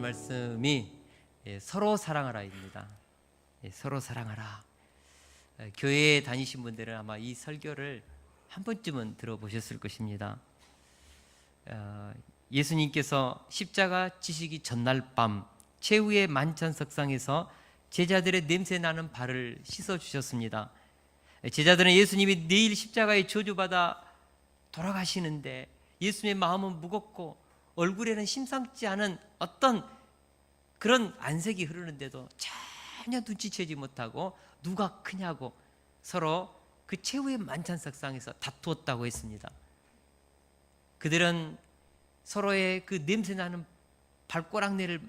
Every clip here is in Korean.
말씀이 서로 사랑하라입니다. 서로 사랑하라. 교회에 다니신 분들은 아마 이 설교를 한 번쯤은 들어보셨을 것입니다. 예수님께서 십자가 지시기 전날 밤 최후의 만찬석상에서 제자들의 냄새나는 발을 씻어주셨습니다. 제자들은 예수님이 내일 십자가에 저주받아 돌아가시는데 예수님의 마음은 무겁고 얼굴에는 심상치 않은 어떤 그런 안색이 흐르는데도 전혀 눈치채지 못하고 누가 크냐고 서로 그 최후의 만찬석상에서 다투었다고 했습니다. 그들은 서로의 그 냄새나는 발꼬락내를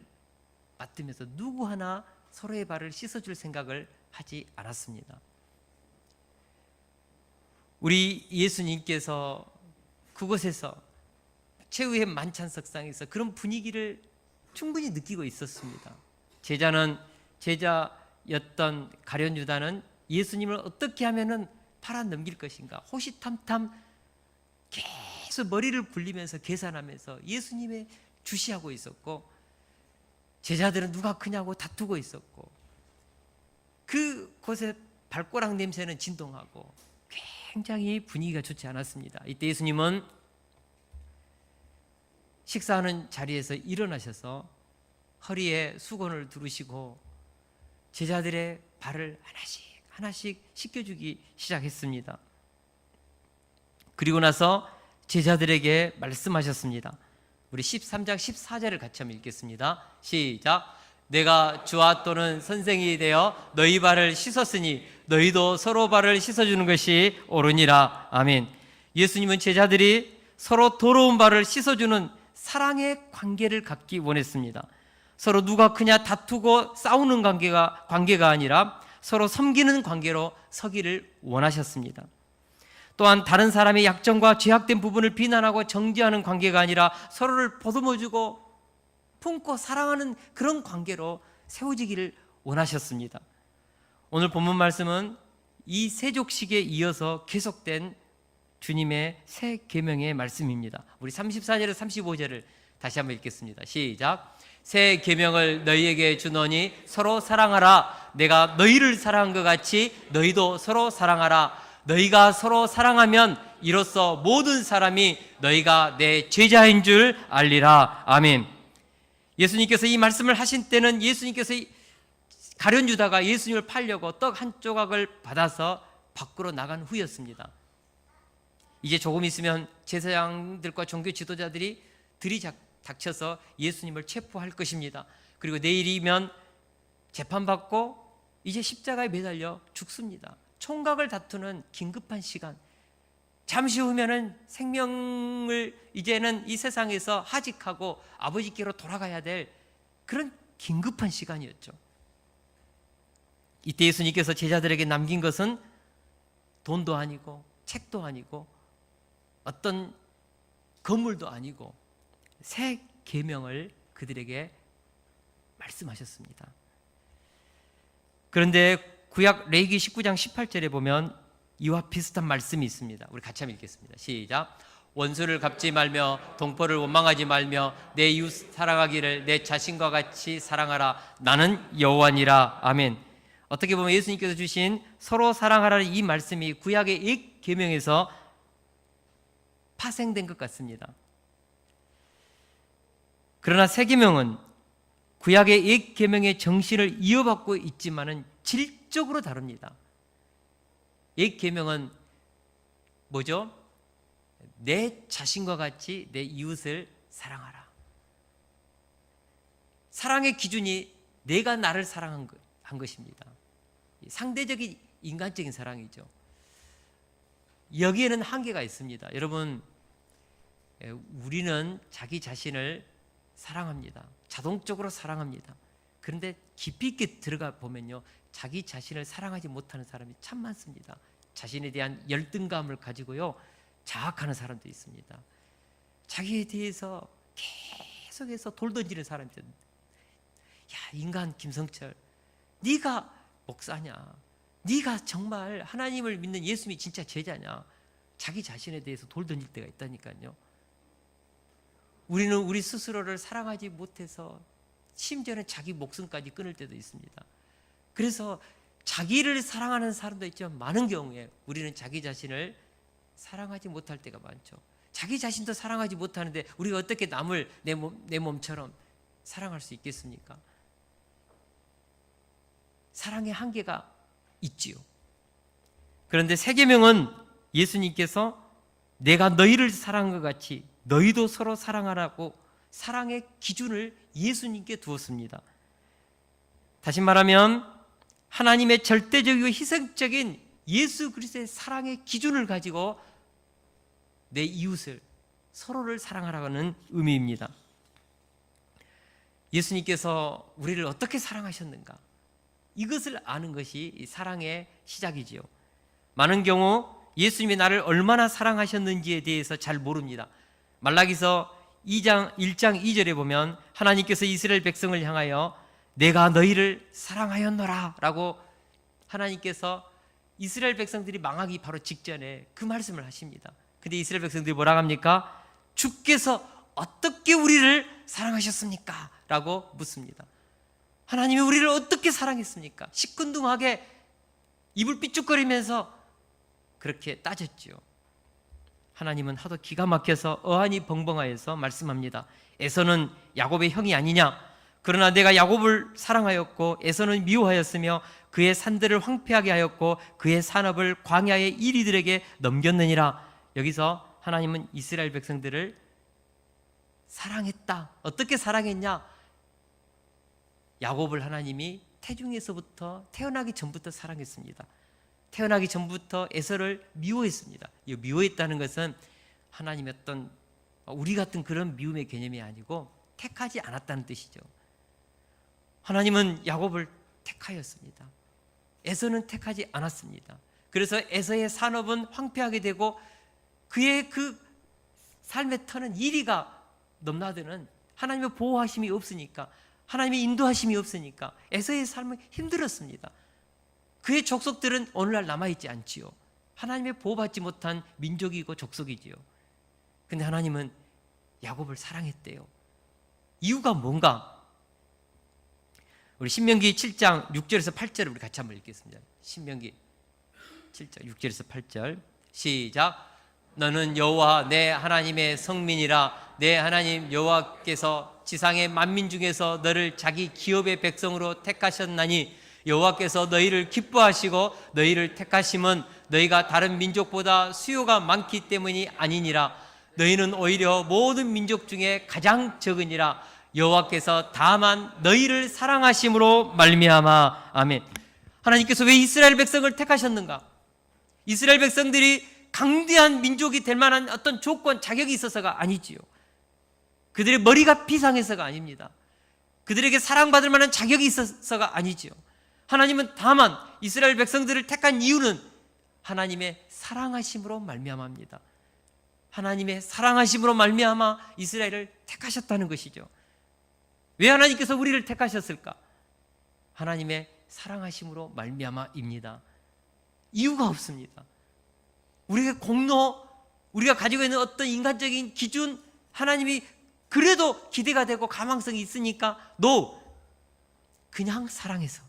맡으면서 누구 하나 서로의 발을 씻어줄 생각을 하지 않았습니다. 우리 예수님께서 그곳에서 최후의 만찬석상에서 그런 분위기를 충분히 느끼고 있었습니다. 제자였던 가룟 유다는 예수님을 어떻게 하면은 팔아 넘길 것인가 호시탐탐 계속 머리를 굴리면서 계산하면서 예수님의 주시하고 있었고, 제자들은 누가 크냐고 다투고 있었고, 그곳에 발꼬락 냄새는 진동하고 굉장히 분위기가 좋지 않았습니다. 이때 예수님은 식사하는 자리에서 일어나셔서 허리에 수건을 두르시고 제자들의 발을 하나씩 씻겨주기 시작했습니다. 그리고 나서 제자들에게 말씀하셨습니다. 우리 13장 14절을 같이 한번 읽겠습니다. 시작. 내가 주와 또는 선생이 되어 너희 발을 씻었으니 너희도 서로 발을 씻어주는 것이 옳으니라. 아멘. 예수님은 제자들이 서로 더러운 발을 씻어주는 사랑의 관계를 갖기 원했습니다. 서로 누가 크냐 다투고 싸우는 관계가 아니라 서로 섬기는 관계로 서기를 원하셨습니다. 또한 다른 사람의 약점과 죄악된 부분을 비난하고 정죄하는 관계가 아니라 서로를 보듬어주고 품고 사랑하는 그런 관계로 세워지기를 원하셨습니다. 오늘 본문 말씀은 이 세족식에 이어서 계속된 주님의 새 계명의 말씀입니다. 우리 34절에서 35절을 다시 한번 읽겠습니다. 시작. 새 계명을 너희에게 주노니 서로 사랑하라. 내가 너희를 사랑한 것 같이 너희도 서로 사랑하라. 너희가 서로 사랑하면 이로써 모든 사람이 너희가 내 제자인 줄 알리라. 아멘. 예수님께서 이 말씀을 하신 때는 예수님께서 가룟 유다가 예수님을 팔려고 떡 한 조각을 받아서 밖으로 나간 후였습니다. 이제 조금 있으면 제사장들과 종교 지도자들이 들이닥쳐서 예수님을 체포할 것입니다. 그리고 내일이면 재판받고 이제 십자가에 매달려 죽습니다. 총각을 다투는 긴급한 시간, 잠시 후면은 생명을 이제는 이 세상에서 하직하고 아버지께로 돌아가야 될 그런 긴급한 시간이었죠. 이때 예수님께서 제자들에게 남긴 것은 돈도 아니고 책도 아니고 어떤 건물도 아니고 새 계명을 그들에게 말씀하셨습니다. 그런데 구약 레위기 19장 18절에 보면 이와 비슷한 말씀이 있습니다. 우리 같이 한번 읽겠습니다. 시작. 원수를 갚지 말며 동포를 원망하지 말며 내 이웃 사랑하기를 내 자신과 같이 사랑하라. 나는 여호와니라. 아멘. 어떻게 보면 예수님께서 주신 서로 사랑하라는 이 말씀이 구약의 옛 계명에서 파생된 것 같습니다. 그러나 새 계명은 구약의 옛 계명의 정신을 이어받고 있지만은 질적으로 다릅니다. 옛 계명은 뭐죠? 내 자신과 같이 내 이웃을 사랑하라. 사랑의 기준이 내가 나를 사랑한 것입니다. 상대적인 인간적인 사랑이죠. 여기에는 한계가 있습니다. 여러분, 우리는 자기 자신을 사랑합니다. 자동적으로 사랑합니다. 그런데 깊이 있게 들어가 보면요, 자기 자신을 사랑하지 못하는 사람이 참 많습니다. 자신에 대한 열등감을 가지고요 자학하는 사람도 있습니다. 자기에 대해서 계속해서 돌 던지는 사람들. 야, 인간 김성철, 네가 목사냐? 네가 정말 하나님을 믿는 예수님이 진짜 제자냐? 자기 자신에 대해서 돌 던질 때가 있다니까요. 우리는 우리 스스로를 사랑하지 못해서 심지어는 자기 목숨까지 끊을 때도 있습니다. 그래서 자기를 사랑하는 사람도 있지만 많은 경우에 우리는 자기 자신을 사랑하지 못할 때가 많죠. 자기 자신도 사랑하지 못하는데 우리가 어떻게 남을 내 몸처럼 사랑할 수 있겠습니까? 사랑의 한계가 있지요. 그런데 새 계명은 예수님께서 내가 너희를 사랑한 것 같이 너희도 서로 사랑하라고 사랑의 기준을 예수님께 두었습니다. 다시 말하면 하나님의 절대적이고 희생적인 예수 그리스도의 사랑의 기준을 가지고 내 이웃을 서로를 사랑하라는 의미입니다. 예수님께서 우리를 어떻게 사랑하셨는가? 이것을 아는 것이 이 사랑의 시작이지요. 많은 경우 예수님이 나를 얼마나 사랑하셨는지에 대해서 잘 모릅니다. 말라기서 1장 2절에 보면 하나님께서 이스라엘 백성을 향하여 내가 너희를 사랑하였노라 라고 하나님께서 이스라엘 백성들이 망하기 바로 직전에 그 말씀을 하십니다. 근데 이스라엘 백성들이 뭐라고 합니까? 주께서 어떻게 우리를 사랑하셨습니까? 라고 묻습니다. 하나님이 우리를 어떻게 사랑했습니까? 시큰둥하게 입을 삐죽거리면서 그렇게 따졌지요. 하나님은 하도 기가 막혀서 어안이 벙벙하여서 말씀합니다. 에서는 야곱의 형이 아니냐? 그러나 내가 야곱을 사랑하였고 에서는 미워하였으며 그의 산들을 황폐하게 하였고 그의 산업을 광야의 이리들에게 넘겼느니라. 여기서 하나님은 이스라엘 백성들을 사랑했다. 어떻게 사랑했냐? 야곱을 하나님이 태중에서부터 태어나기 전부터 사랑했습니다. 태어나기 전부터 에서를 미워했습니다. 이 미워했다는 것은 하나님의 어떤 우리 같은 그런 미움의 개념이 아니고 택하지 않았다는 뜻이죠. 하나님은 야곱을 택하였습니다. 에서는 택하지 않았습니다. 그래서 에서의 산업은 황폐하게 되고 그의 그 삶의 터는 이리가 넘나드는 하나님의 보호하심이 없으니까, 하나님의 인도하심이 없으니까 에서의 삶은 힘들었습니다. 그의 족속들은 오늘날 남아있지 않지요. 하나님의 보호받지 못한 민족이고 족속이지요. 근데 하나님은 야곱을 사랑했대요. 이유가 뭔가? 우리 신명기 7장 6절에서 8절을 우리 같이 한번 읽겠습니다. 신명기 7장 6절에서 8절 시작. 너는 여호와 내 하나님의 성민이라. 내 하나님 여호와께서 지상의 만민 중에서 너를 자기 기업의 백성으로 택하셨나니 여호와께서 너희를 기뻐하시고 너희를 택하심은 너희가 다른 민족보다 수요가 많기 때문이 아니니라. 너희는 오히려 모든 민족 중에 가장 적으니라. 여호와께서 다만 너희를 사랑하심으로 말미암아. 아멘. 하나님께서 왜 이스라엘 백성을 택하셨는가? 이스라엘 백성들이 강대한 민족이 될 만한 어떤 조건, 자격이 있어서가 아니지요. 그들의 머리가 비상해서가 아닙니다. 그들에게 사랑받을 만한 자격이 있어서가 아니지요. 하나님은 다만 이스라엘 백성들을 택한 이유는 하나님의 사랑하심으로 말미암아입니다. 하나님의 사랑하심으로 말미암아 이스라엘을 택하셨다는 것이죠. 왜 하나님께서 우리를 택하셨을까? 하나님의 사랑하심으로 말미암아입니다. 이유가 없습니다. 우리의 공로, 우리가 가지고 있는 어떤 인간적인 기준, 하나님이 그래도 기대가 되고 가망성이 있으니까 그냥 사랑해서.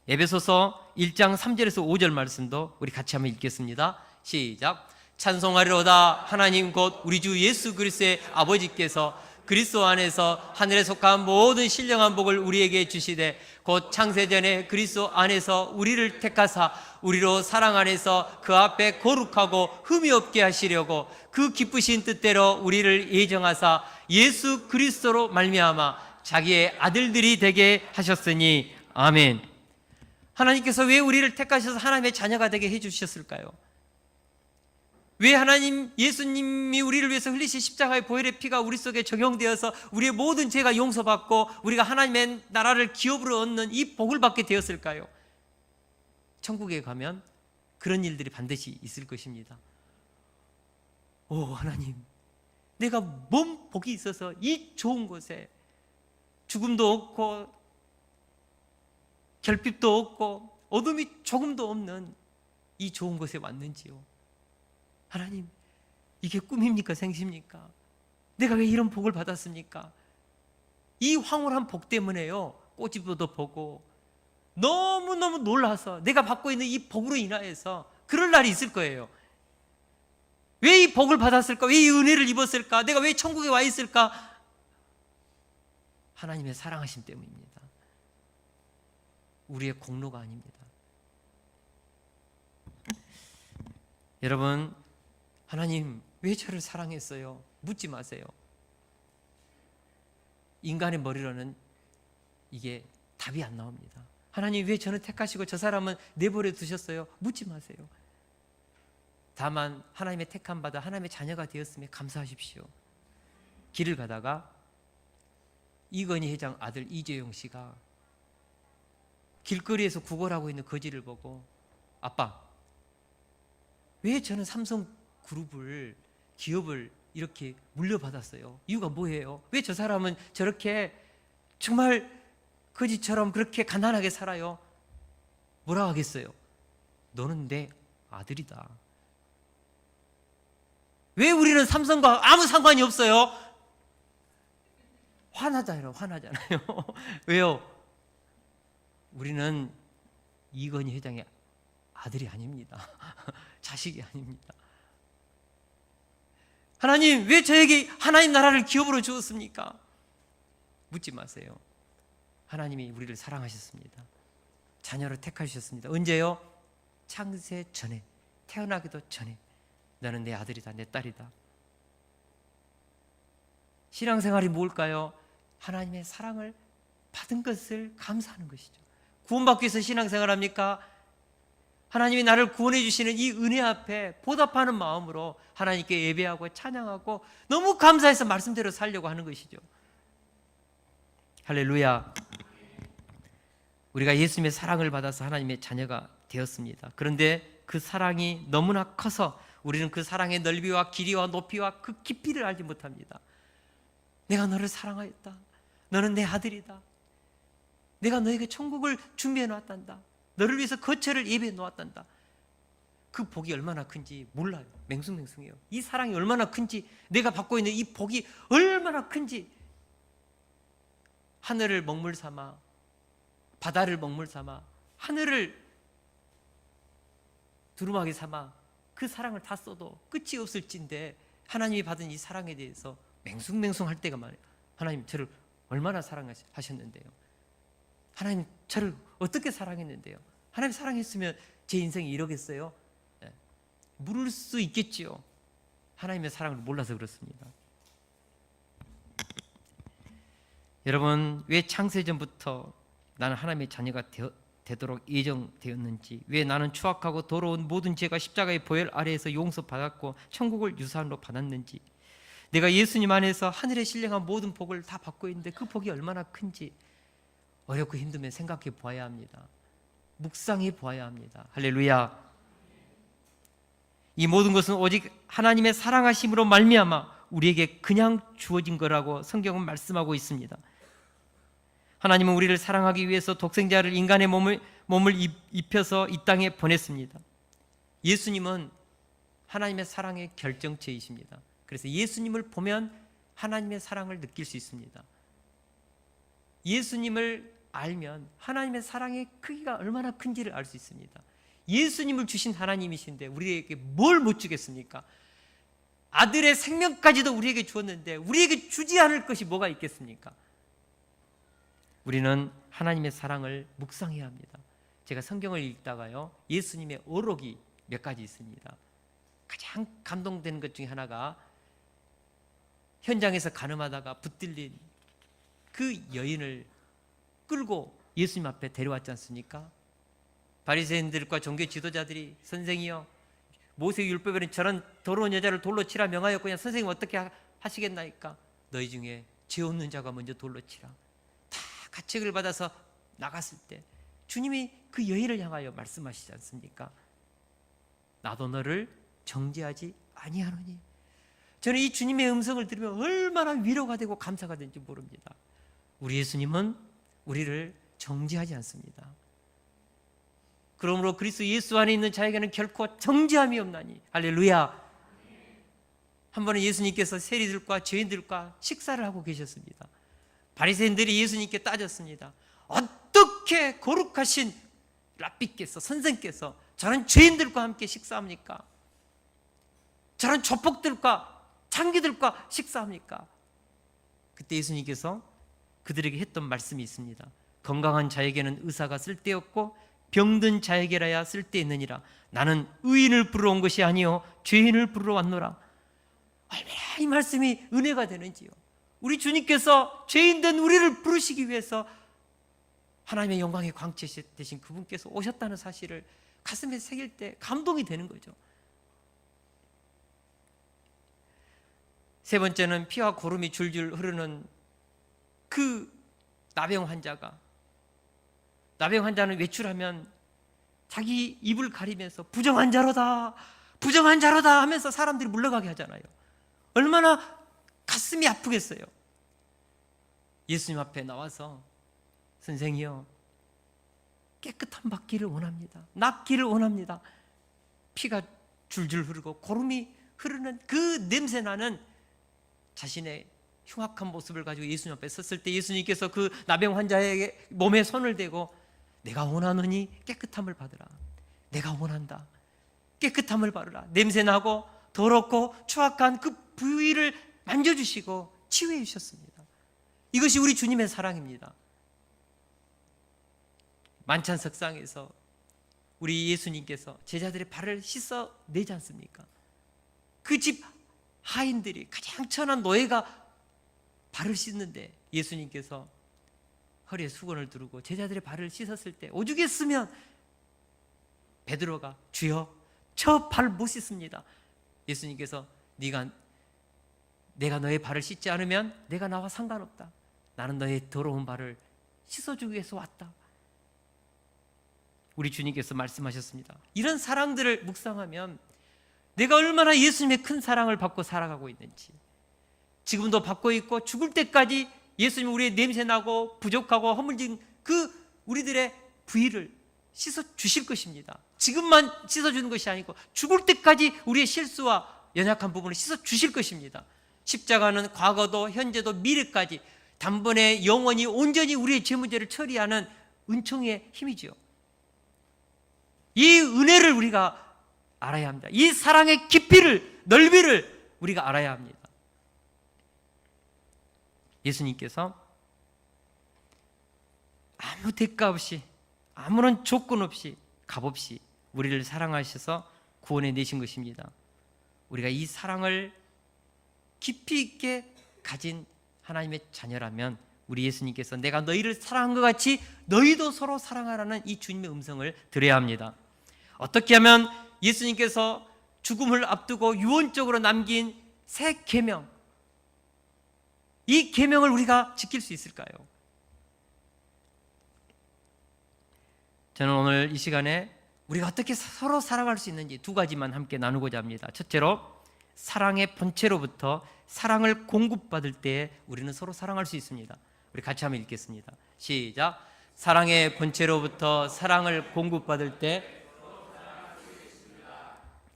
에베소서 1장 3절에서 5절 말씀도 우리 같이 한번 읽겠습니다. 시작. 찬송하리로다. 하나님 곧 우리 주 예수 그리스도의 아버지께서 그리스도 안에서 하늘에 속한 모든 신령한 복을 우리에게 주시되 곧 창세전에 그리스도 안에서 우리를 택하사 우리로 사랑 안에서 그 앞에 거룩하고 흠이 없게 하시려고 그 기쁘신 뜻대로 우리를 예정하사 예수 그리스도로 말미암아 자기의 아들들이 되게 하셨으니 아멘. 하나님께서 왜 우리를 택하셔서 하나님의 자녀가 되게 해주셨을까요? 왜 하나님, 예수님이 우리를 위해서 흘리신 십자가의 보혈의 피가 우리 속에 적용되어서 우리의 모든 죄가 용서받고 우리가 하나님의 나라를 기업으로 얻는 이 복을 받게 되었을까요? 천국에 가면 그런 일들이 반드시 있을 것입니다. 오, 하나님, 내가 뭔 복이 있어서 이 좋은 곳에 죽음도 없고 결핍도 없고 어둠이 조금도 없는 이 좋은 곳에 왔는지요. 하나님, 이게 꿈입니까? 생시입니까? 내가 왜 이런 복을 받았습니까? 이 황홀한 복 때문에요, 꼬집어도 보고 너무너무 놀라서 내가 받고 있는 이 복으로 인하여서 그럴 날이 있을 거예요. 왜 이 복을 받았을까? 왜 이 은혜를 입었을까? 내가 왜 천국에 와 있을까? 하나님의 사랑하심 때문입니다. 우리의 공로가 아닙니다. 여러분, 하나님 왜 저를 사랑했어요? 묻지 마세요. 인간의 머리로는 이게 답이 안 나옵니다. 하나님 왜 저는 택하시고 저 사람은 내버려 두셨어요? 묻지 마세요. 다만 하나님의 택함 받아 하나님의 자녀가 되었음에 감사하십시오. 길을 가다가 이건희 회장 아들 이재용 씨가 길거리에서 구걸하고 있는 거지를 보고, 아빠, 왜 저는 삼성그룹을, 기업을 이렇게 물려받았어요? 이유가 뭐예요? 왜 저 사람은 저렇게 정말 거지처럼 그렇게 가난하게 살아요? 뭐라 하겠어요? 너는 내 아들이다. 왜 우리는 삼성과 아무 상관이 없어요? 화나잖아요. 왜요? 우리는 이건희 회장의 아들이 아닙니다. 자식이 아닙니다. 하나님 왜 저에게 하나님 나라를 기업으로 주었습니까? 묻지 마세요. 하나님이 우리를 사랑하셨습니다. 자녀로 택하셨습니다. 언제요? 창세 전에, 태어나기도 전에 너는 내 아들이다, 내 딸이다. 신앙생활이 뭘까요? 하나님의 사랑을 받은 것을 감사하는 것이죠. 구원받기 위해서 신앙생활합니까? 하나님이 나를 구원해 주시는 이 은혜 앞에 보답하는 마음으로 하나님께 예배하고 찬양하고 너무 감사해서 말씀대로 살려고 하는 것이죠. 할렐루야. 우리가 예수님의 사랑을 받아서 하나님의 자녀가 되었습니다. 그런데 그 사랑이 너무나 커서 우리는 그 사랑의 넓이와 길이와 높이와 그 깊이를 알지 못합니다. 내가 너를 사랑하였다. 너는 내 아들이다. 내가 너에게 천국을 준비해 놓았단다. 너를 위해서 거처를 예배해 놓았단다. 그 복이 얼마나 큰지 몰라요. 맹숭맹숭해요. 이 사랑이 얼마나 큰지, 내가 받고 있는 이 복이 얼마나 큰지, 하늘을 먹물 삼아, 바다를 먹물 삼아, 하늘을 두루마기 삼아 그 사랑을 다 써도 끝이 없을진데 하나님이 받은 이 사랑에 대해서 맹숭맹숭할 때가 많아요. 하나님 저를 얼마나 사랑하셨는데요. 하나님 저를 어떻게 사랑했는데요. 하나님 사랑했으면 제 인생이 이러겠어요? 네. 물을 수 있겠지요. 하나님의 사랑을 몰라서 그렇습니다. 여러분, 왜 창세전부터 나는 하나님의 자녀가 되도록 예정되었는지, 왜 나는 추악하고 더러운 모든 죄가 십자가의 보혈 아래에서 용서받았고 천국을 유산으로 받았는지, 내가 예수님 안에서 하늘에 신령한 모든 복을 다 받고 있는데 그 복이 얼마나 큰지 어렵고 힘들면 생각해 보아야 합니다. 묵상해 보아야 합니다. 할렐루야. 이 모든 것은 오직 하나님의 사랑하심으로 말미암아 우리에게 그냥 주어진 거라고 성경은 말씀하고 있습니다. 하나님은 우리를 사랑하기 위해서 독생자를 인간의 몸을 입혀서 이 땅에 보냈습니다. 예수님은 하나님의 사랑의 결정체이십니다. 그래서 예수님을 보면 하나님의 사랑을 느낄 수 있습니다. 예수님을 알면 하나님의 사랑의 크기가 얼마나 큰지를 알 수 있습니다. 예수님을 주신 하나님이신데 우리에게 뭘 못 주겠습니까? 아들의 생명까지도 우리에게 주었는데 우리에게 주지 않을 것이 뭐가 있겠습니까? 우리는 하나님의 사랑을 묵상해야 합니다. 제가 성경을 읽다가요, 예수님의 어록이 몇 가지 있습니다. 가장 감동되는 것 중에 하나가 현장에서 간음하다가 붙들린 그 여인을 끌고 예수님 앞에 데려왔지 않습니까? 바리새인들과 종교 지도자들이 선생이요, 모세의 율법에는 저런 더러운 여자를 돌로 치라 명하였고 그냥 선생님 어떻게 하시겠나이까? 너희 중에 죄 없는 자가 먼저 돌로 치라. 다 가책을 받아서 나갔을 때 주님이 그 여인을 향하여 말씀하시지 않습니까? 나도 너를 정죄하지 아니하노니. 저는 이 주님의 음성을 들으면 얼마나 위로가 되고 감사가 되는지 모릅니다. 우리 예수님은 우리를 정죄하지 않습니다. 그러므로 그리스도 예수 안에 있는 자에게는 결코 정죄함이 없나니. 할렐루야. 한 번은 예수님께서 세리들과 죄인들과 식사를 하고 계셨습니다. 바리새인들이 예수님께 따졌습니다. 어떻게 거룩하신 랍비께서, 선생께서 저런 죄인들과 함께 식사합니까? 저런 조폭들과 창기들과 식사합니까? 그때 예수님께서 그들에게 했던 말씀이 있습니다. 건강한 자에게는 의사가 쓸데없고 병든 자에게라야 쓸데있느니라. 나는 의인을 부르러 온 것이 아니요 죄인을 부르러 왔노라. 얼마나 이 말씀이 은혜가 되는지요. 우리 주님께서 죄인된 우리를 부르시기 위해서 하나님의 영광의 광채 되신 그분께서 오셨다는 사실을 가슴에 새길 때 감동이 되는 거죠. 세 번째는 피와 고름이 줄줄 흐르는 그 나병 환자가, 나병 환자는 외출하면 자기 입을 가리면서 부정한 자로다, 부정한 자로다 하면서 사람들이 물러가게 하잖아요. 얼마나 가슴이 아프겠어요. 예수님 앞에 나와서 선생이요, 깨끗한 받기를 원합니다. 낫기를 원합니다. 피가 줄줄 흐르고 고름이 흐르는 그 냄새나는 자신의 흉악한 모습을 가지고 예수님 앞에 섰을 때 예수님께서 그 나병 환자에게 몸에 손을 대고 내가 원하노니 깨끗함을 받으라. 내가 원한다. 깨끗함을 받으라. 냄새나고 더럽고 추악한 그 부위를 만져주시고 치유해 주셨습니다. 이것이 우리 주님의 사랑입니다. 만찬석상에서 우리 예수님께서 제자들의 발을 씻어내지 않습니까? 그 집 하인들이 가장 천한 노예가 발을 씻는데 예수님께서 허리에 수건을 두르고 제자들의 발을 씻었을 때 오죽했으면 베드로가 주여 저 발 못 씻습니다. 예수님께서 내가 너의 발을 씻지 않으면 내가 나와 상관없다. 나는 너의 더러운 발을 씻어주기 위해서 왔다. 우리 주님께서 말씀하셨습니다. 이런 사랑들을 묵상하면 내가 얼마나 예수님의 큰 사랑을 받고 살아가고 있는지, 지금도 받고 있고 죽을 때까지 예수님이 우리의 냄새나고 부족하고 허물진 그 우리들의 부위를 씻어주실 것입니다. 지금만 씻어주는 것이 아니고 죽을 때까지 우리의 실수와 연약한 부분을 씻어주실 것입니다. 십자가는 과거도 현재도 미래까지 단번에 영원히 온전히 우리의 죄 문제를 처리하는 은총의 힘이죠. 이 은혜를 우리가 알아야 합니다. 이 사랑의 깊이를, 넓이를 우리가 알아야 합니다. 예수님께서 아무 대가 없이, 아무런 조건 없이, 값 없이 우리를 사랑하셔서 구원해 내신 것입니다. 우리가 이 사랑을 깊이 있게 가진 하나님의 자녀라면 우리 예수님께서 내가 너희를 사랑한 것 같이 너희도 서로 사랑하라는 이 주님의 음성을 들어야 합니다. 어떻게 하면 예수님께서 죽음을 앞두고 유언적으로 남긴 새 계명, 이 계명을 우리가 지킬 수 있을까요? 저는 오늘 이 시간에 우리가 어떻게 서로 사랑할 수 있는지 두 가지만 함께 나누고자 합니다. 첫째로, 사랑의 본체로부터 사랑을 공급받을 때 우리는 서로 사랑할 수 있습니다. 우리 같이 한번 읽겠습니다. 시작. 사랑의 본체로부터 사랑을 공급받을 때,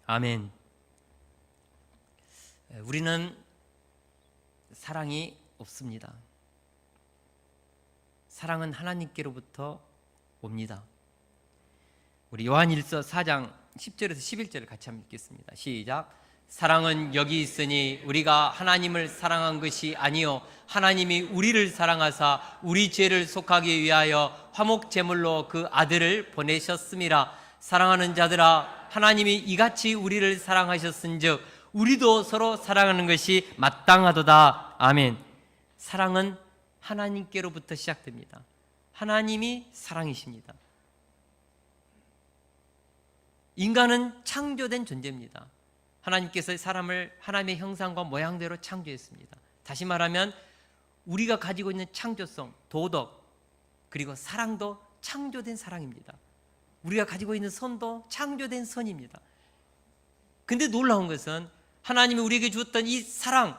아멘. 우리는 사랑이 없습니다. 사랑은 하나님께로부터 옵니다. 우리 요한일서 4장 10절에서 11절을 같이 한번 읽겠습니다. 시작. 사랑은 여기 있으니 우리가 하나님을 사랑한 것이 아니요 하나님이 우리를 사랑하사 우리 죄를 속하기 위하여 화목 제물로 그 아들을 보내셨음이라. 사랑하는 자들아, 하나님이 이같이 우리를 사랑하셨은즉 우리도 서로 사랑하는 것이 마땅하도다. 아멘. 사랑은 하나님께로부터 시작됩니다. 하나님이 사랑이십니다. 인간은 창조된 존재입니다. 하나님께서 사람을 하나님의 형상과 모양대로 창조했습니다. 다시 말하면 우리가 가지고 있는 창조성, 도덕, 그리고 사랑도 창조된 사랑입니다. 우리가 가지고 있는 선도 창조된 선입니다. 근데 놀라운 것은 하나님이 우리에게 주었던 이 사랑,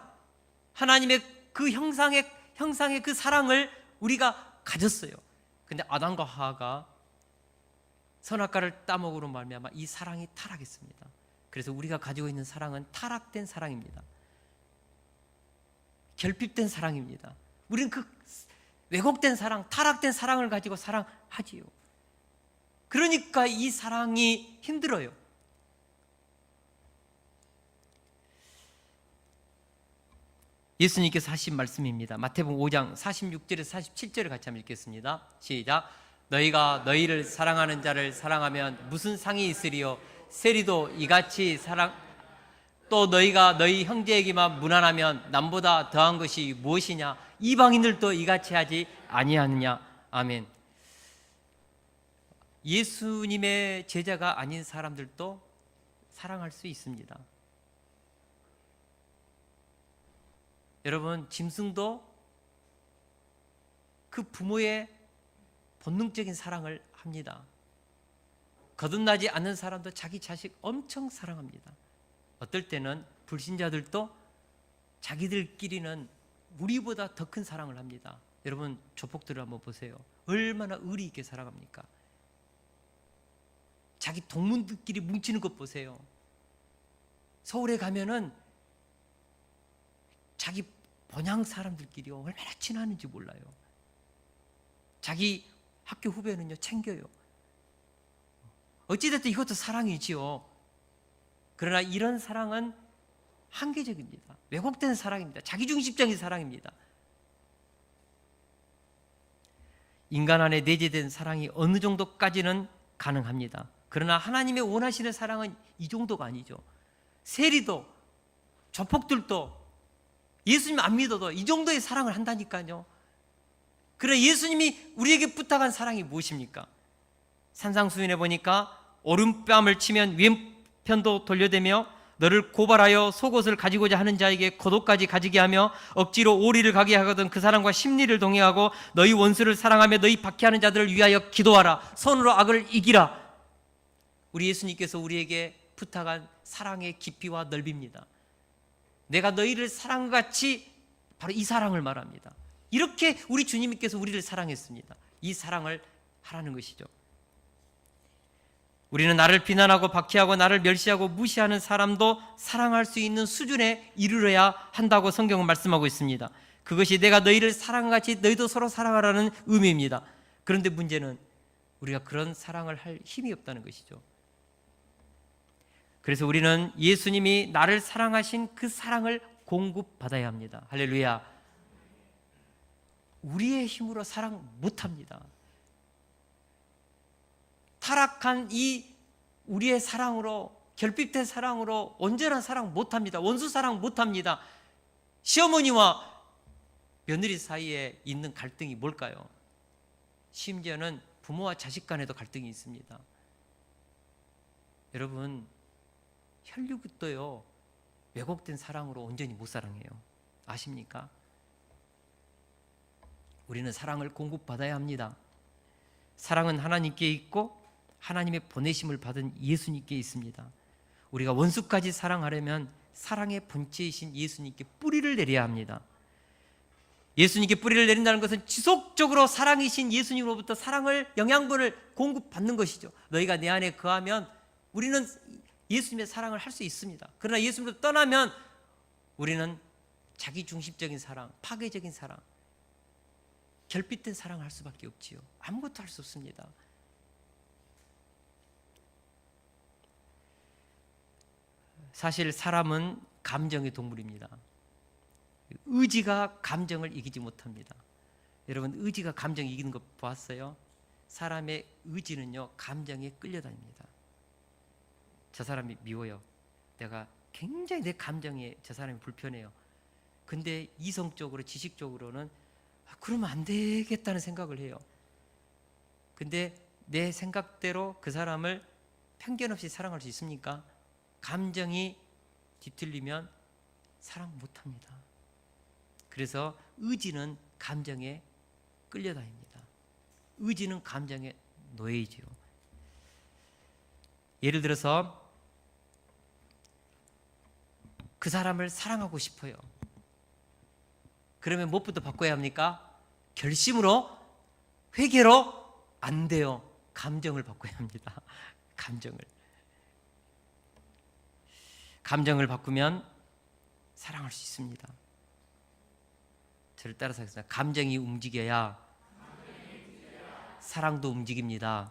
하나님의 그 형상의 그 사랑을 우리가 가졌어요. 근데 아담과 하와가 선악과를 따먹으로 말미암아 이 사랑이 타락했습니다. 그래서 우리가 가지고 있는 사랑은 타락된 사랑입니다. 결핍된 사랑입니다. 우리는 왜곡된 사랑, 타락된 사랑을 가지고 사랑하지요. 그러니까 이 사랑이 힘들어요. 예수님께서 하신 말씀입니다. 마태복음 5장 46절에서 47절을 같이 한번 읽겠습니다. 시작. 너희가 너희를 사랑하는 자를 사랑하면 무슨 상이 있으리요? 세리도 이같이 또 너희가 너희 형제에게만 무난하면 남보다 더한 것이 무엇이냐? 이방인들도 이같이 하지 아니하느냐? 아멘. 예수님의 제자가 아닌 사람들도 사랑할 수 있습니다. 여러분, 짐승도 그 부모의 본능적인 사랑을 합니다. 거듭나지 않는 사람도 자기 자식 엄청 사랑합니다. 어떨 때는 불신자들도 자기들끼리는 우리보다 더 큰 사랑을 합니다. 여러분, 조폭들을 한번 보세요. 얼마나 의리 있게 사랑합니까? 자기 동문들끼리 뭉치는 것 보세요. 서울에 가면은 자기 본향 사람들끼리 얼마나 친하는지 몰라요. 자기 학교 후배는요 챙겨요. 어찌됐든 이것도 사랑이지요. 그러나 이런 사랑은 한계적입니다. 왜곡된 사랑입니다. 자기중심적인 사랑입니다. 인간 안에 내재된 사랑이 어느 정도까지는 가능합니다. 그러나 하나님의 원하시는 사랑은 이 정도가 아니죠. 세리도 조폭들도 예수님 안 믿어도 이 정도의 사랑을 한다니까요. 그래, 예수님이 우리에게 부탁한 사랑이 무엇입니까? 산상수훈에 보니까 오른뺨을 치면 왼편도 돌려대며 너를 고발하여 속옷을 가지고자 하는 자에게 겉옷까지 가지게 하며 억지로 오리를 가게 하거든 그 사람과 심리를 동행하고 너희 원수를 사랑하며 너희 박해하는 자들을 위하여 기도하라. 선으로 악을 이기라. 우리 예수님께서 우리에게 부탁한 사랑의 깊이와 넓이입니다. 내가 너희를 사랑같이, 바로 이 사랑을 말합니다. 이렇게 우리 주님께서 우리를 사랑했습니다. 이 사랑을 하라는 것이죠. 우리는 나를 비난하고 박해하고 나를 멸시하고 무시하는 사람도 사랑할 수 있는 수준에 이르러야 한다고 성경은 말씀하고 있습니다. 그것이 내가 너희를 사랑같이 너희도 서로 사랑하라는 의미입니다. 그런데 문제는 우리가 그런 사랑을 할 힘이 없다는 것이죠. 그래서 우리는 예수님이 나를 사랑하신 그 사랑을 공급받아야 합니다. 할렐루야. 우리의 힘으로 사랑 못합니다. 타락한 이 우리의 사랑으로, 결핍된 사랑으로 온전한 사랑 못합니다. 원수 사랑 못합니다. 시어머니와 며느리 사이에 있는 갈등이 뭘까요? 심지어는 부모와 자식 간에도 갈등이 있습니다. 여러분, 혈육도요 왜곡된 사랑으로 온전히 못 사랑해요. 아십니까? 우리는 사랑을 공급받아야 합니다. 사랑은 하나님께 있고 하나님의 보내심을 받은 예수님께 있습니다. 우리가 원수까지 사랑하려면 사랑의 본체이신 예수님께 뿌리를 내려야 합니다. 예수님께 뿌리를 내린다는 것은 지속적으로 사랑이신 예수님으로부터 사랑을, 영양분을 공급받는 것이죠. 너희가 내 안에 거하면 우리는 예수님의 사랑을 할 수 있습니다. 그러나 예수님으로 떠나면 우리는 자기중심적인 사랑, 파괴적인 사랑, 결핍된 사랑을 할 수밖에 없지요. 아무것도 할 수 없습니다. 사실 사람은 감정의 동물입니다. 의지가 감정을 이기지 못합니다. 여러분, 의지가 감정을 이기는 거 보았어요? 사람의 의지는요 감정에 끌려다닙니다. 저 사람이 미워요. 내가 굉장히 내 감정에 저 사람이 불편해요. 근데 이성적으로, 지식적으로는 그러면 안 되겠다는 생각을 해요. 근데 내 생각대로 그 사람을 편견 없이 사랑할 수 있습니까? 감정이 뒤틀리면 사랑 못합니다. 그래서 의지는 감정에 끌려다닙니다. 의지는 감정의 노예이지요. 예를 들어서 그 사람을 사랑하고 싶어요. 그러면 무엇부터 바꿔야 합니까? 결심으로, 회개로 안 돼요. 감정을 바꿔야 합니다. 감정을 바꾸면 사랑할 수 있습니다. 저를 따라서 하겠습니다. 감정이 움직여야 사랑도 움직입니다.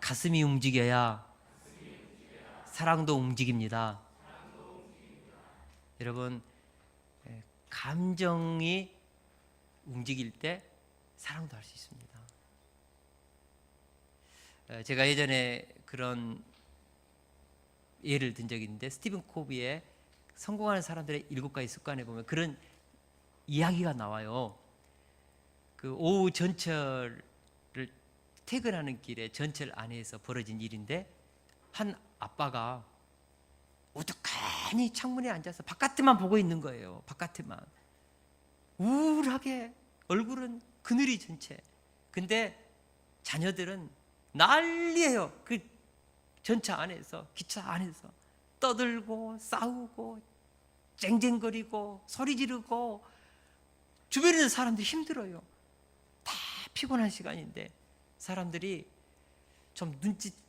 가슴이 움직여야 사랑도 움직입니다. 여러분, 감정이 움직일 때 사랑도 할 수 있습니다. 제가 예전에 그런 예를 든 적이 있는데, 스티븐 코비의 성공하는 사람들의 7가지 습관에 보면 그런 이야기가 나와요. 그 오후 전철을 퇴근하는 길에 전철 안에서 벌어진 일인데, 한 아빠가 우두커니 창문에 앉아서 바깥에만 보고 있는 거예요. 바깥에만 우울하게, 얼굴은 그늘이 전체. 근데 자녀들은 난리예요. 그 전차 안에서, 기차 안에서 떠들고 싸우고 쟁쟁거리고 소리 지르고, 주변에 있는 사람들이 힘들어요. 다 피곤한 시간인데 사람들이 좀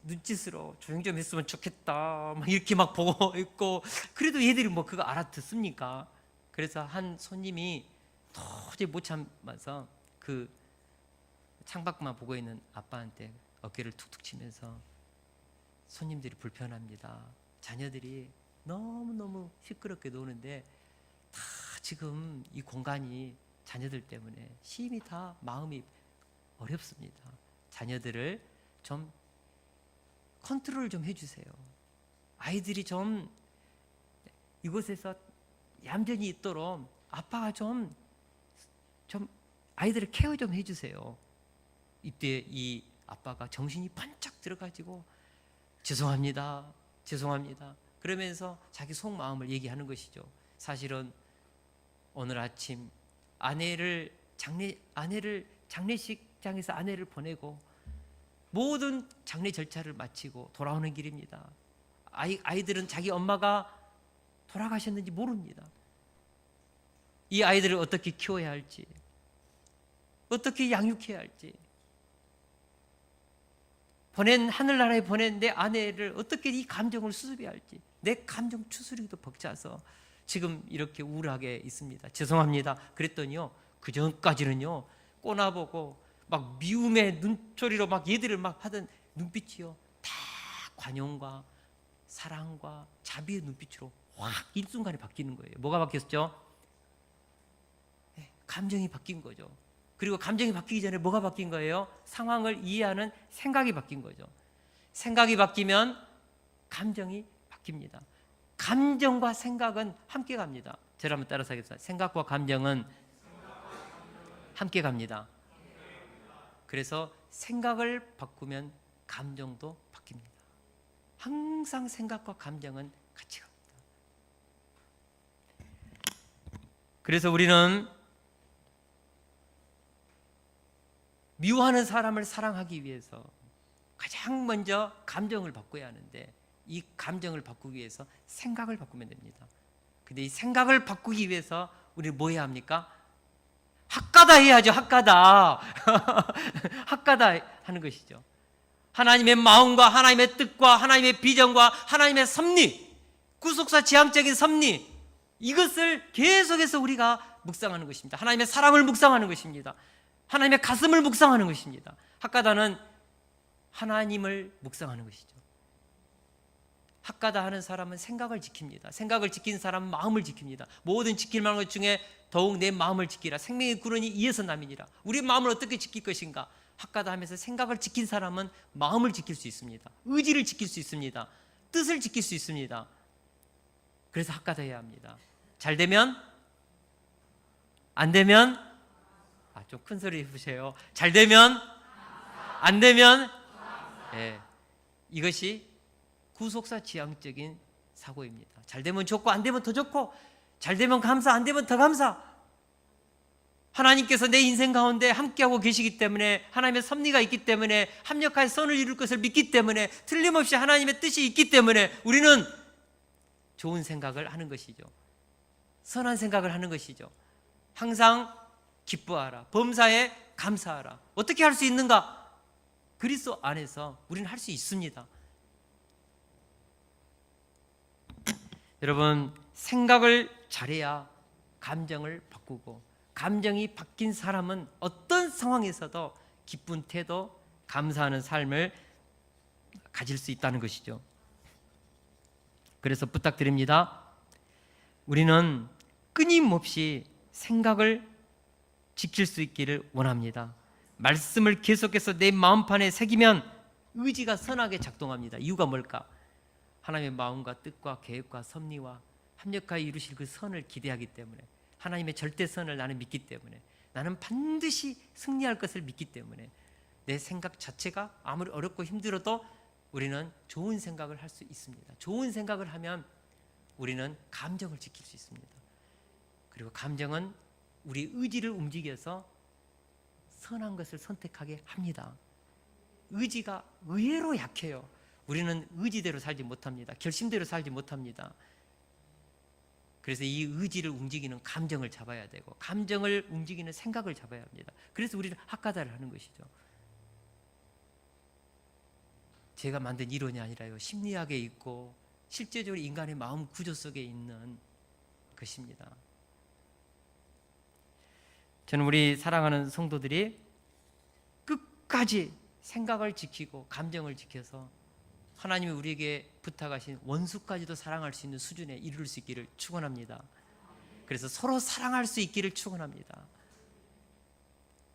눈짓으로 조용 좀 했으면 좋겠다 막 이렇게 막 보고 있고, 그래도 얘들이 뭐 그거 알아듣습니까? 그래서 한 손님이 도저히 못 참아서 그 창밖만 보고 있는 아빠한테 어깨를 툭툭 치면서, 손님들이 불편합니다. 자녀들이 너무너무 시끄럽게 노는데 다 지금 이 공간이 자녀들 때문에 심히 다 마음이 어렵습니다. 자녀들을 좀 컨트롤 좀 해주세요. 아이들이 좀 이곳에서 얌전히 있도록 아빠가 좀 아이들을 케어 좀 해주세요. 이때 이 아빠가 정신이 번쩍 들어가지고 죄송합니다, 죄송합니다 그러면서 자기 속마음을 얘기하는 것이죠. 사실은 오늘 아침 아내를 장례식장에서 아내를 보내고 모든 장례 절차를 마치고 돌아오는 길입니다. 아이들은 자기 엄마가 돌아가셨는지 모릅니다. 이 아이들을 어떻게 키워야 할지, 어떻게 양육해야 할지, 하늘나라에 보낸 내 아내를 어떻게 이 감정을 수습해야 할지, 내 감정 추스리기도 벅차서 지금 이렇게 우울하게 있습니다. 죄송합니다 그랬더니요, 그 전까지는요 꼬나보고 막 미움의 눈초리로 막 얘들을 막 하던 눈빛이요 다 관용과 사랑과 자비의 눈빛으로 확 일순간에 바뀌는 거예요. 뭐가 바뀌었죠? 감정이 바뀐 거죠. 그리고 감정이 바뀌기 전에 뭐가 바뀐 거예요? 상황을 이해하는 생각이 바뀐 거죠. 생각이 바뀌면 감정이 바뀝니다. 감정과 생각은 함께 갑니다. 저를 한번 따라서 하겠습니다. 생각과 감정은 함께 갑니다. 그래서 생각을 바꾸면 감정도 바뀝니다. 항상 생각과 감정은 같이 갑니다. 그래서 우리는 미워하는 사람을 사랑하기 위해서 가장 먼저 감정을 바꿔야 하는데, 이 감정을 바꾸기 위해서 생각을 바꾸면 됩니다. 근데 이 생각을 바꾸기 위해서 우리는 뭐 해야 합니까? 학가다 해야죠. 학가다. 학가다 하는 것이죠. 하나님의 마음과 하나님의 뜻과 하나님의 비전과 하나님의 섭리, 구속사 지향적인 섭리, 이것을 계속해서 우리가 묵상하는 것입니다. 하나님의 사랑을 묵상하는 것입니다. 하나님의 가슴을 묵상하는 것입니다. 학가다는 하나님을 묵상하는 것이죠. 학가다 하는 사람은 생각을 지킵니다. 생각을 지킨 사람은 마음을 지킵니다. 모든 지킬 만한 것 중에 더욱 내 마음을 지키라. 생명의 근원이 이에서 남이니라. 우리 마음을 어떻게 지킬 것인가? 학가다 하면서 생각을 지킨 사람은 마음을 지킬 수 있습니다. 의지를 지킬 수 있습니다. 뜻을 지킬 수 있습니다. 그래서 학가다 해야 합니다. 잘 되면, 안 되면, 좀 큰 소리 해보세요. 잘 되면, 안 되면, 이것이 구속사 지향적인 사고입니다. 잘 되면 좋고 안 되면 더 좋고, 잘 되면 감사, 안 되면 더 감사. 하나님께서 내 인생 가운데 함께하고 계시기 때문에, 하나님의 섭리가 있기 때문에, 합력하여 선을 이룰 것을 믿기 때문에, 틀림없이 하나님의 뜻이 있기 때문에 우리는 좋은 생각을 하는 것이죠. 선한 생각을 하는 것이죠. 항상 기뻐하라. 범사에 감사하라. 어떻게 할 수 있는가? 그리스도 안에서 우리는 할 수 있습니다. 여러분, 생각을 잘해야 감정을 바꾸고, 감정이 바뀐 사람은 어떤 상황에서도 기쁜 태도, 감사하는 삶을 가질 수 있다는 것이죠. 그래서 부탁드립니다. 우리는 끊임없이 생각을 지킬 수 있기를 원합니다. 말씀을 계속해서 내 마음판에 새기면 의지가 선하게 작동합니다. 이유가 뭘까? 하나님의 마음과 뜻과 계획과 섭리와 합력하여 이루실 그 선을 기대하기 때문에, 하나님의 절대선을 나는 믿기 때문에, 나는 반드시 승리할 것을 믿기 때문에 내 생각 자체가 아무리 어렵고 힘들어도 우리는 좋은 생각을 할 수 있습니다. 좋은 생각을 하면 우리는 감정을 지킬 수 있습니다. 그리고 감정은 우리 의지를 움직여서 선한 것을 선택하게 합니다. 의지가 의외로 약해요. 우리는 의지대로 살지 못합니다. 결심대로 살지 못합니다. 그래서 이 의지를 움직이는 감정을 잡아야 되고, 감정을 움직이는 생각을 잡아야 합니다. 그래서 우리는 학가다를 하는 것이죠. 제가 만든 이론이 아니라요, 심리학에 있고 실제적으로 인간의 마음 구조 속에 있는 것입니다. 저는 우리 사랑하는 성도들이 끝까지 생각을 지키고 감정을 지켜서 하나님이 우리에게 부탁하신 원수까지도 사랑할 수 있는 수준에 이룰 수 있기를 축원합니다. 그래서 서로 사랑할 수 있기를 축원합니다.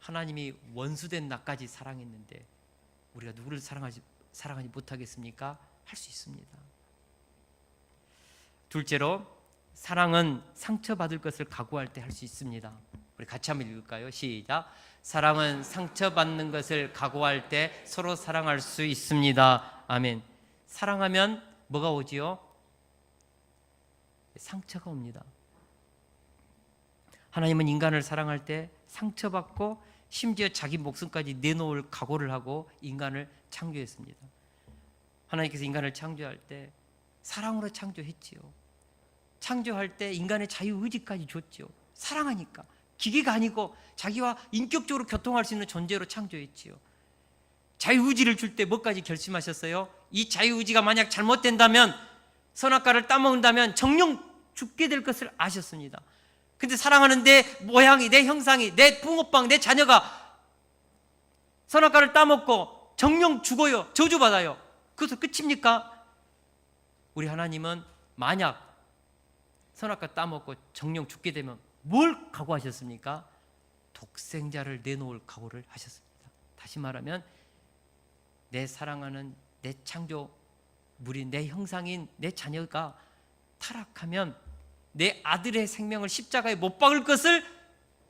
하나님이 원수된 나까지 사랑했는데 우리가 누구를 사랑하지 못하겠습니까? 할 수 있습니다. 둘째로, 사랑은 상처받을 것을 각오할 때 할 수 있습니다. 우리 같이 한번 읽을까요? 시작. 사랑은 상처받는 것을 각오할 때 서로 사랑할 수 있습니다. 아멘. 사랑하면 뭐가 오지요? 상처가 옵니다. 하나님은 인간을 사랑할 때 상처받고 심지어 자기 목숨까지 내놓을 각오를 하고 인간을 창조했습니다. 하나님께서 인간을 창조할 때 사랑으로 창조했지요. 창조할 때 인간의 자유의지까지 줬지요. 사랑하니까. 기계가 아니고 자기와 인격적으로 교통할 수 있는 존재로 창조했지요. 자유의지를 줄 때 뭐까지 결심하셨어요? 이 자유의지가 만약 잘못된다면, 선악과를 따먹는다면 정령 죽게 될 것을 아셨습니다. 근데 사랑하는 내 모양이, 내 형상이, 내 붕어빵, 내 자녀가 선악과를 따먹고 정령 죽어요. 저주받아요. 그것도 끝입니까? 우리 하나님은 만약 선악과 따먹고 정령 죽게 되면 뭘 각오하셨습니까? 독생자를 내놓을 각오를 하셨습니다. 다시 말하면 내 사랑하는 내 창조물인 내 형상인 내 자녀가 타락하면 내 아들의 생명을 십자가에 못 박을 것을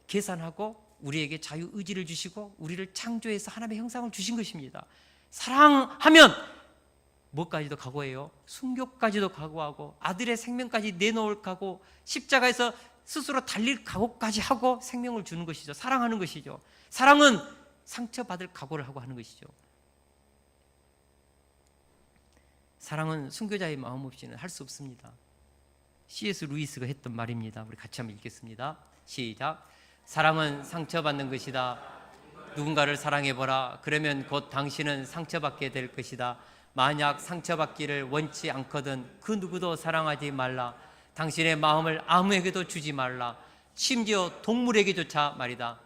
계산하고 우리에게 자유의지를 주시고 우리를 창조해서 하나님의 형상을 주신 것입니다. 사랑하면 뭐까지도 각오해요? 순교까지도 각오하고 아들의 생명까지 내놓을 각오, 십자가에서 스스로 달릴 각오까지 하고 생명을 주는 것이죠. 사랑하는 것이죠. 사랑은 상처받을 각오를 하고 하는 것이죠. 사랑은 순교자의 마음 없이는 할 수 없습니다. C.S. 루이스가 했던 말입니다. 우리 같이 한번 읽겠습니다. 시작. 사랑은 상처받는 것이다. 누군가를 사랑해보라. 그러면 곧 당신은 상처받게 될 것이다. 만약 상처받기를 원치 않거든 그 누구도 사랑하지 말라. 당신의 마음을 아무에게도 주지 말라. 심지어 동물에게조차 말이다.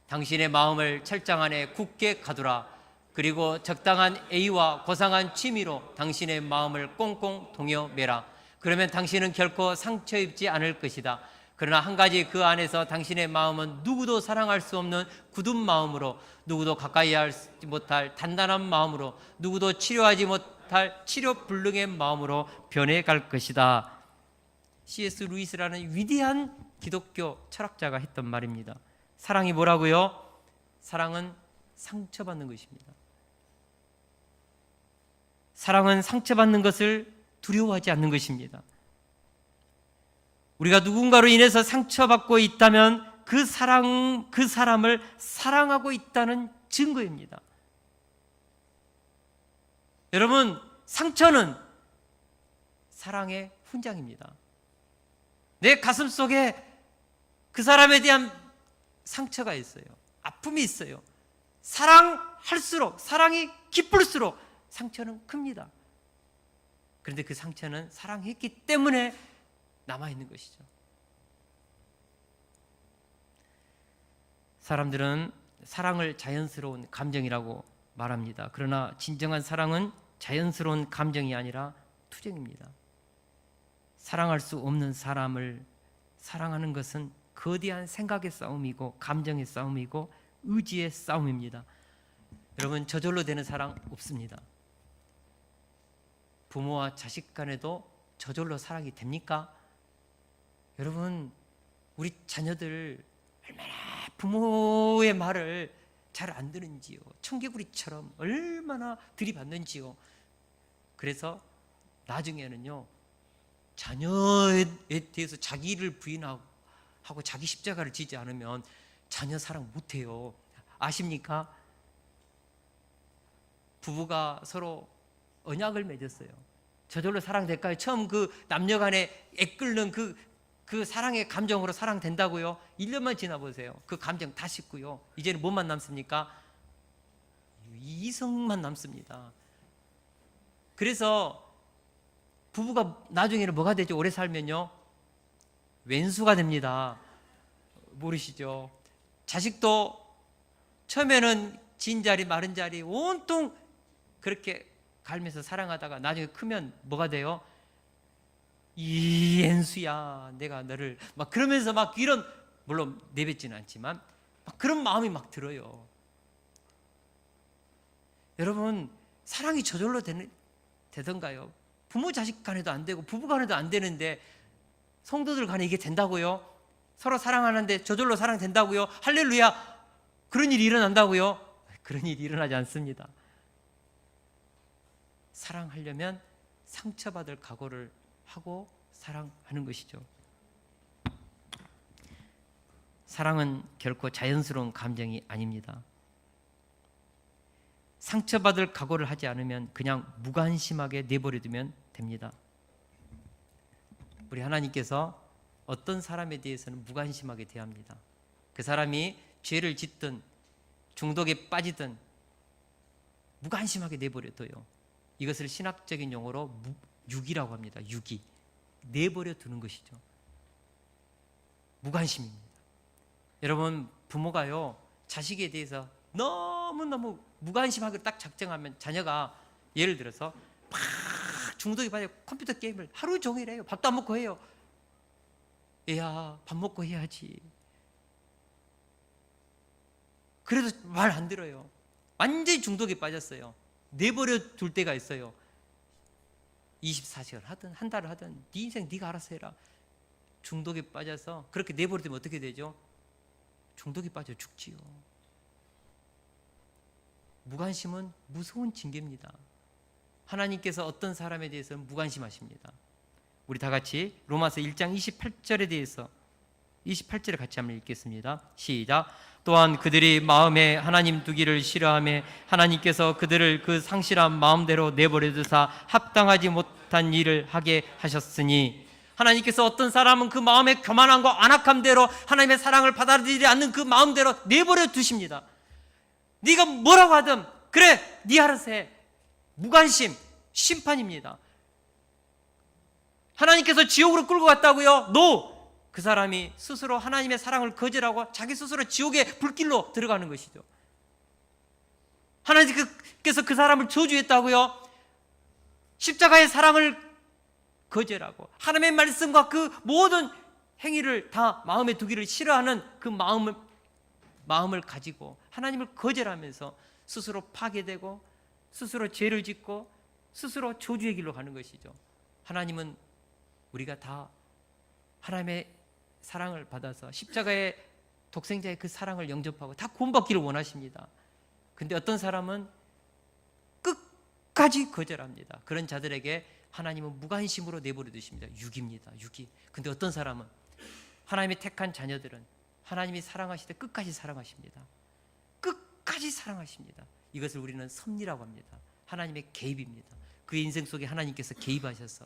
당신의 마음을 철장 안에 굳게 가두라. 그리고 적당한 애의와 고상한 취미로 당신의 마음을 꽁꽁 동여 매라. 그러면 당신은 결코 상처 입지 않을 것이다. 그러나 한 가지, 그 안에서 당신의 마음은 누구도 사랑할 수 없는 굳은 마음으로, 누구도 가까이 하지 못할 단단한 마음으로, 누구도 치료하지 못할 치료불능의 마음으로 변해갈 것이다. C.S. 루이스라는 위대한 기독교 철학자가 했던 말입니다. 사랑이 뭐라고요? 사랑은 상처받는 것입니다. 사랑은 상처받는 것을 두려워하지 않는 것입니다. 우리가 누군가로 인해서 상처받고 있다면 그 사람을 사랑하고 있다는 증거입니다. 여러분, 상처는 사랑의 훈장입니다. 내 가슴 속에 그 사람에 대한 상처가 있어요. 아픔이 있어요. 사랑할수록, 사랑이 깊을수록 상처는 큽니다. 그런데 그 상처는 사랑했기 때문에 남아있는 것이죠. 사람들은 사랑을 자연스러운 감정이라고 말합니다. 그러나 진정한 사랑은 자연스러운 감정이 아니라 투정입니다. 사랑할 수 없는 사람을 사랑하는 것은 거대한 생각의 싸움이고 감정의 싸움이고 의지의 싸움입니다. 여러분, 저절로 되는 사랑 없습니다. 부모와 자식 간에도 저절로 사랑이 됩니까? 여러분, 우리 자녀들 얼마나 부모의 말을 잘 안 듣는지요. 청개구리처럼 얼마나 들이받는지요. 그래서 나중에는요, 자녀에 대해서 자기를 부인하고 자기 십자가를 지지 않으면 자녀 사랑 못해요. 아십니까? 부부가 서로 언약을 맺었어요. 저절로 사랑될까요? 처음 그 남녀 간에 애끓는 그 사랑의 감정으로 사랑된다고요? 1년만 지나보세요. 그 감정 다 식고요. 이제는 뭐만 남습니까? 이성만 남습니다. 그래서 부부가 나중에는 뭐가 되죠? 오래 살면요, 왼수가 됩니다. 모르시죠? 자식도 처음에는 진 자리 마른 자리 온통 그렇게 갈면서 사랑하다가 나중에 크면 뭐가 돼요? 이 앤수야, 내가 너를 막 그러면서 막 이런, 물론 내뱉지는 않지만 막 그런 마음이 막 들어요. 여러분, 사랑이 저절로 되던가요? 부모 자식 간에도 안 되고 부부 간에도 안 되는데 성도들 간에 이게 된다고요? 서로 사랑하는데 저절로 사랑된다고요? 할렐루야! 그런 일이 일어난다고요? 그런 일이 일어나지 않습니다. 사랑하려면 상처받을 각오를 하고 사랑하는 것이죠. 사랑은 결코 자연스러운 감정이 아닙니다. 상처받을 각오를 하지 않으면 그냥 무관심하게 내버려두면 됩니다. 우리 하나님께서 어떤 사람에 대해서는 무관심하게 대합니다. 그 사람이 죄를 짓든 중독에 빠지든 무관심하게 내버려둬요. 이것을 신학적인 용어로 유기라고 합니다. 유기. 내버려 두는 것이죠. 무관심입니다. 여러분, 부모가요, 자식에 대해서 너무너무 무관심하게 딱 작정하면 자녀가 예를 들어서 막 중독에 빠져 컴퓨터 게임을 하루 종일 해요. 밥도 안 먹고 해요. 애야, 밥 먹고 해야지. 그래도 말 안 들어요. 완전히 중독에 빠졌어요. 내버려 둘 때가 있어요. 24시간 하든 한 달을 하든 네 인생 네가 알아서 해라. 중독에 빠져서 그렇게 내버려 두면 어떻게 되죠? 중독에 빠져 죽지요. 무관심은 무서운 징계입니다. 하나님께서 어떤 사람에 대해서는 무관심하십니다. 우리 다 같이 로마서 1장 28절에 대해서 28절을 같이 한번 읽겠습니다. 시작. 또한 그들이 마음에 하나님 두기를 싫어하며 하나님께서 그들을 그 상실한 마음대로 내버려 두사 합당하지 못한 일을 하게 하셨으니, 하나님께서 어떤 사람은 그 마음의 교만함과 안악함대로 하나님의 사랑을 받아들이지 않는 그 마음대로 내버려 두십니다. 네가 뭐라고 하든 그래, 네 알아서 해. 무관심, 심판입니다. 하나님께서 지옥으로 끌고 갔다고요? No! 그 사람이 스스로 하나님의 사랑을 거절하고 자기 스스로 지옥의 불길로 들어가는 것이죠. 하나님께서 그 사람을 저주했다고요? 십자가의 사랑을 거절하고 하나님의 말씀과 그 모든 행위를 다 마음에 두기를 싫어하는 그 마음을 가지고 하나님을 거절하면서 스스로 파괴되고 스스로 죄를 짓고 스스로 저주의 길로 가는 것이죠. 하나님은 우리가 다 하나님의 사랑을 받아서 십자가의 독생자의 그 사랑을 영접하고 다 구원받기를 원하십니다. 근데 어떤 사람은 끝까지 거절합니다. 그런 자들에게 하나님은 무관심으로 내버려 두십니다. 유기입니다. 유기. 근데 어떤 사람은, 하나님이 택한 자녀들은 하나님이 사랑하실 때 끝까지 사랑하십니다. 끝까지 사랑하십니다. 이것을 우리는 섭리라고 합니다. 하나님의 개입입니다. 그의 인생 속에 하나님께서 개입하셔서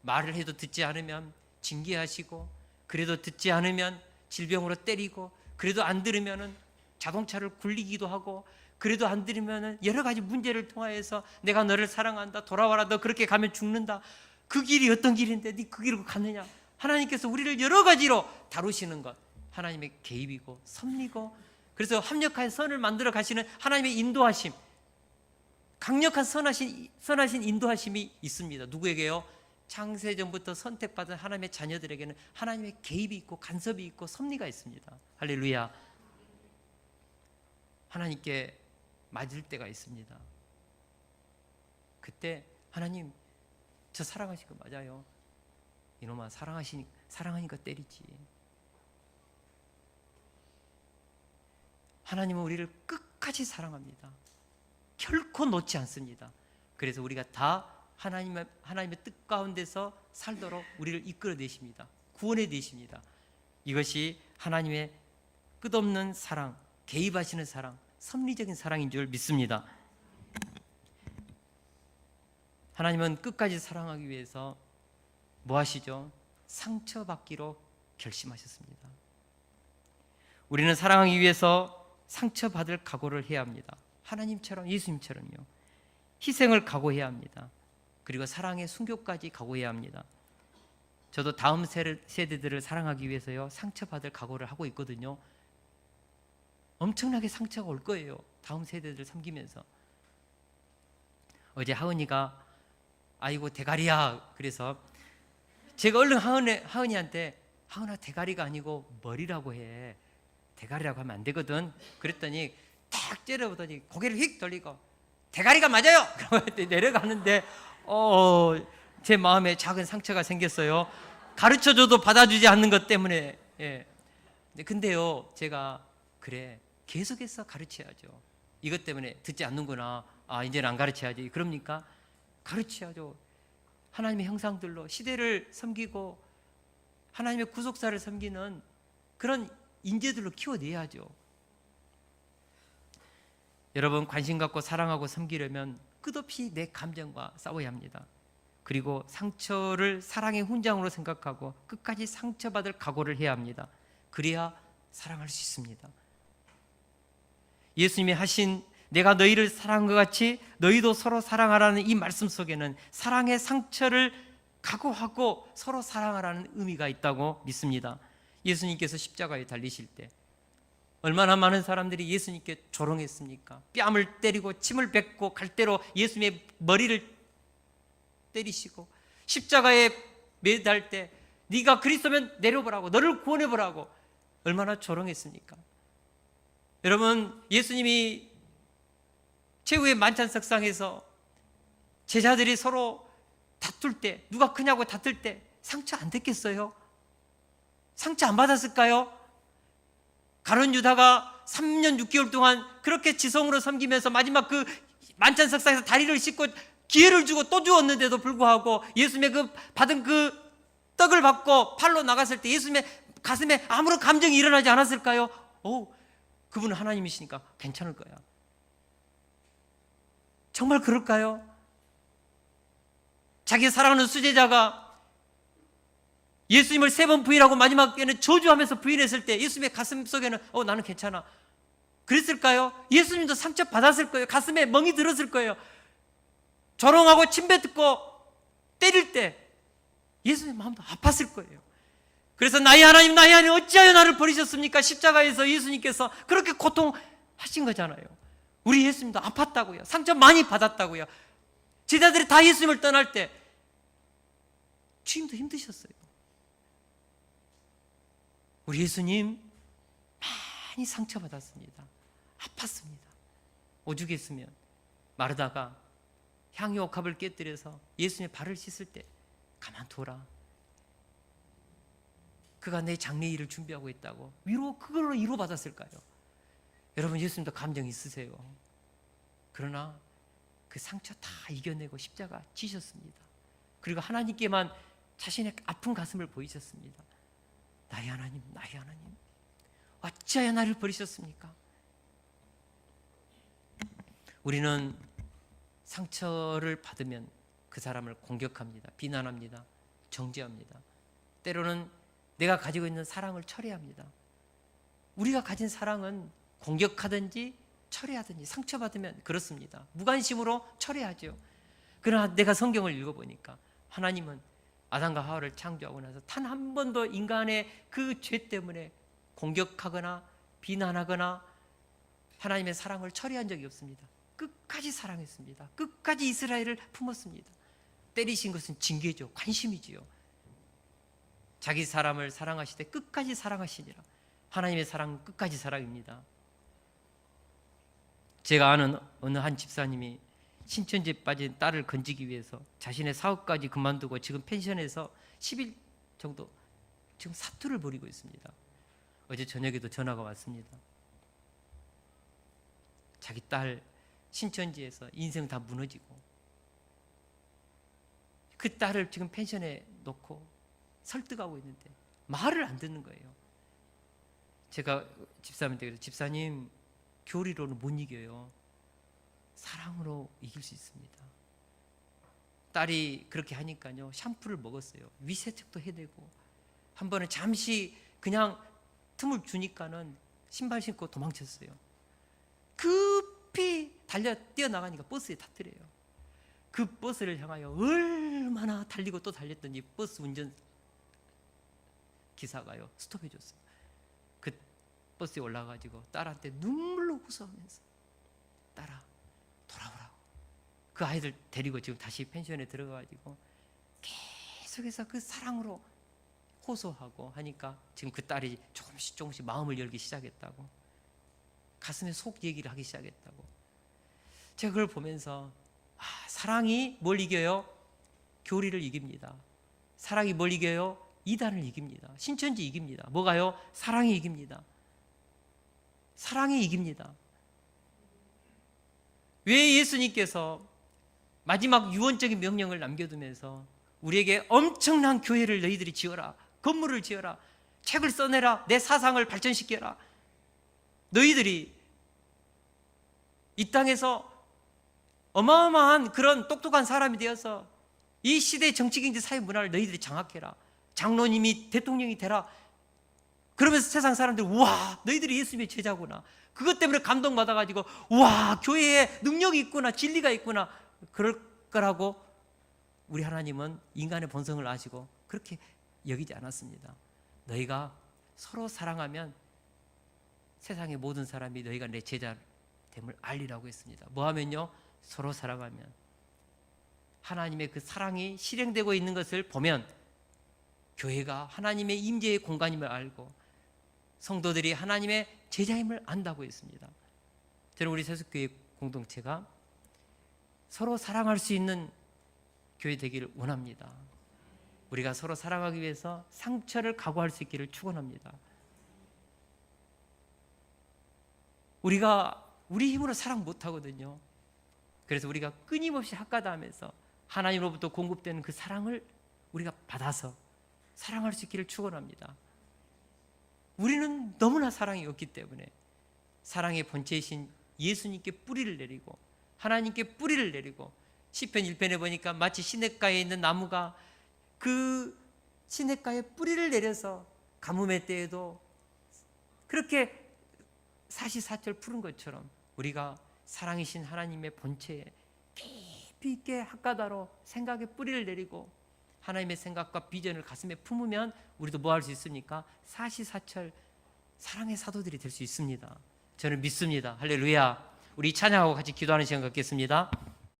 말을 해도 듣지 않으면 징계하시고, 그래도 듣지 않으면 질병으로 때리고, 그래도 안 들으면 자동차를 굴리기도 하고, 그래도 안 들으면 여러 가지 문제를 통하여서 내가 너를 사랑한다, 돌아와라, 너 그렇게 가면 죽는다. 그 길이 어떤 길인데 네 그 길로 갔느냐. 하나님께서 우리를 여러 가지로 다루시는 것, 하나님의 개입이고 섭리고 그래서 합력하여 선을 만들어 가시는 하나님의 인도하심, 강력한 선하신 인도하심이 있습니다. 누구에게요? 창세전부터 선택받은 하나님의 자녀들에게는 하나님의 개입이 있고 간섭이 있고 섭리가 있습니다. 할렐루야. 하나님께 맞을 때가 있습니다. 그때 하나님, 저 사랑하신 거 맞아요. 이놈아, 사랑하니까 때리지. 하나님은 우리를 끝까지 사랑합니다. 결코 놓지 않습니다. 그래서 우리가 다 하나님의 뜻 가운데서 살도록 우리를 이끌어내십니다. 구원해내십니다. 이것이 하나님의 끝없는 사랑, 개입하시는 사랑, 섭리적인 사랑인 줄 믿습니다. 하나님은 끝까지 사랑하기 위해서 뭐 하시죠? 상처받기로 결심하셨습니다. 우리는 사랑하기 위해서 상처받을 각오를 해야 합니다. 하나님처럼, 예수님처럼요. 희생을 각오해야 합니다. 그리고 사랑의 순교까지 각오해야 합니다. 저도 다음 세대들을 사랑하기 위해서요, 상처받을 각오를 하고 있거든요. 엄청나게 상처가 올 거예요. 다음 세대들 섬기면서. 어제 하은이가 아이고 대가리야. 그래서 제가 얼른 하은이한테 하은아, 대가리가 아니고 머리라고 해. 대가리라고 하면 안 되거든. 그랬더니 탁 째려보더니 고개를 휙 돌리고 대가리가 맞아요. 그러고 내려가는데 제 마음에 작은 상처가 생겼어요. 가르쳐줘도 받아주지 않는 것 때문에. 예. 근데요, 제가 그래, 계속해서 가르쳐야죠. 이것 때문에 듣지 않는구나. 이제는 안 가르쳐야지. 그럽니까? 가르쳐야죠. 하나님의 형상들로 시대를 섬기고 하나님의 구속사를 섬기는 그런 인재들로 키워내야죠. 여러분, 관심 갖고 사랑하고 섬기려면 끝없이 내 감정과 싸워야 합니다. 그리고 상처를 사랑의 훈장으로 생각하고 끝까지 상처받을 각오를 해야 합니다. 그래야 사랑할 수 있습니다. 예수님이 하신 내가 너희를 사랑한 것 같이 너희도 서로 사랑하라는 이 말씀 속에는 사랑의 상처를 각오하고 서로 사랑하라는 의미가 있다고 믿습니다. 예수님께서 십자가에 달리실 때 얼마나 많은 사람들이 예수님께 조롱했습니까? 뺨을 때리고 침을 뱉고 갈대로 예수님의 머리를 때리시고 십자가에 매달 때 네가 그리스도면 내려보라고, 너를 구원해보라고 얼마나 조롱했습니까? 여러분, 예수님이 최후의 만찬석상에서 제자들이 서로 다툴 때, 누가 크냐고 다툴 때 상처 안 됐겠어요? 상처 안 받았을까요? 가룟 유다가 3년 6개월 동안 그렇게 지성으로 섬기면서 마지막 그 만찬석상에서 다리를 씻고 기회를 주고 또 주었는데도 불구하고 예수님의 그 받은 그 떡을 받고 팔로 나갔을 때 예수님의 가슴에 아무런 감정이 일어나지 않았을까요? 그분은 하나님이시니까 괜찮을 거야. 정말 그럴까요? 자기 사랑하는 수제자가 예수님을 3번 부인하고 마지막에는 저주하면서 부인했을 때 예수님의 가슴 속에는 나는 괜찮아. 그랬을까요? 예수님도 상처 받았을 거예요. 가슴에 멍이 들었을 거예요. 조롱하고 침뱉고 때릴 때 예수님 마음도 아팠을 거예요. 그래서 나의 하나님 어찌하여 나를 버리셨습니까? 십자가에서 예수님께서 그렇게 고통하신 거잖아요. 우리 예수님도 아팠다고요. 상처 많이 받았다고요. 제자들이 다 예수님을 떠날 때 주님도 힘드셨어요. 우리 예수님 많이 상처받았습니다. 아팠습니다. 오죽했으면 마르다가 향유 옥합을 깨뜨려서 예수님의 발을 씻을 때 가만둬라. 그가 내 장례일을 준비하고 있다고 그걸로 위로받았을까요? 여러분, 예수님도 감정 있으세요. 그러나 그 상처 다 이겨내고 십자가 지셨습니다. 그리고 하나님께만 자신의 아픈 가슴을 보이셨습니다. 나의 하나님 어찌하여 나를 버리셨습니까? 우리는 상처를 받으면 그 사람을 공격합니다. 비난합니다. 정죄합니다. 때로는 내가 가지고 있는 사랑을 철회합니다. 우리가 가진 사랑은 공격하든지 철회하든지 상처받으면 그렇습니다. 무관심으로 철회하죠. 그러나 내가 성경을 읽어보니까 하나님은 아담과 하와를 창조하고 나서 단 한 번도 인간의 그 죄 때문에 공격하거나 비난하거나 하나님의 사랑을 처리한 적이 없습니다. 끝까지 사랑했습니다. 끝까지 이스라엘을 품었습니다. 때리신 것은 징계죠. 관심이지요. 자기 사람을 사랑하시되 끝까지 사랑하시니라. 하나님의 사랑은 끝까지 사랑입니다. 제가 아는 어느 한 집사님이 신천지에 빠진 딸을 건지기 위해서 자신의 사업까지 그만두고 지금 펜션에서 10일 정도 지금 사투를 벌이고 있습니다. 어제 저녁에도 전화가 왔습니다. 자기 딸 신천지에서 인생 다 무너지고 그 딸을 지금 펜션에 놓고 설득하고 있는데 말을 안 듣는 거예요. 제가 집사님한테 그래서 집사님, 교리로는 못 이겨요. 사랑으로 이길 수 있습니다. 딸이 그렇게 하니까요, 샴푸를 먹었어요. 위세척도 해대고, 한 번은 잠시 그냥 틈을 주니까는 신발 신고 도망쳤어요. 급히 뛰어나가니까 버스에 타더래요. 그 버스를 향하여 얼마나 달리고 또 달렸더니 버스 운전 기사가요 스톱해 줬어요. 그 버스에 올라가지고 딸한테 눈물로 호소하면서 딸아 돌아오라고. 그 아이들 데리고 지금 다시 펜션에 들어가가지고 계속해서 그 사랑으로 호소하고 하니까 지금 그 딸이 조금씩 마음을 열기 시작했다고, 가슴에 속 얘기를 하기 시작했다고. 제가 그걸 보면서 사랑이 뭘 이겨요? 교리를 이깁니다. 사랑이 뭘 이겨요? 이단을 이깁니다. 신천지 이깁니다. 뭐가요? 사랑이 이깁니다. 사랑이 이깁니다. 왜 예수님께서 마지막 유언적인 명령을 남겨두면서 우리에게 엄청난 교회를 너희들이 지어라, 건물을 지어라, 책을 써내라, 내 사상을 발전시켜라, 너희들이 이 땅에서 어마어마한 그런 똑똑한 사람이 되어서 이 시대의 정치, 경제, 사회, 문화를 너희들이 장악해라, 장로님이 대통령이 되라. 그러면서 세상 사람들이 우와 너희들이 예수님의 제자구나, 그것 때문에 감동받아가지고 우와 교회에 능력이 있구나, 진리가 있구나, 그럴 거라고 우리 하나님은 인간의 본성을 아시고 그렇게 여기지 않았습니다. 너희가 서로 사랑하면 세상의 모든 사람이 너희가 내 제자됨을 알리라고 했습니다. 뭐 하면요? 서로 사랑하면. 하나님의 그 사랑이 실행되고 있는 것을 보면 교회가 하나님의 임재의 공간임을 알고 성도들이 하나님의 제자임을 안다고 했습니다. 저는 우리 세속교회 공동체가 서로 사랑할 수 있는 교회 되기를 원합니다. 우리가 서로 사랑하기 위해서 상처를 각오할 수 있기를 축원합니다. 우리가 우리 힘으로 사랑 못하거든요. 그래서 우리가 끊임없이 학가다하면서 하나님으로부터 공급되는 그 사랑을 우리가 받아서 사랑할 수 있기를 축원합니다. 우리는 너무나 사랑이 없기 때문에 사랑의 본체이신 예수님께 뿌리를 내리고 하나님께 뿌리를 내리고, 시편 1편에 보니까 마치 시냇가에 있는 나무가 그 시냇가에 뿌리를 내려서 가뭄의 때에도 그렇게 사시사철 푸른 것처럼 우리가 사랑이신 하나님의 본체에 깊이 있게 학가다로 생각에 뿌리를 내리고 하나님의 생각과 비전을 가슴에 품으면 우리도 뭐 할 수 있습니까? 사시사철 사랑의 사도들이 될 수 있습니다. 저는 믿습니다. 할렐루야. 우리 찬양하고 같이 기도하는 시간 갖겠습니다.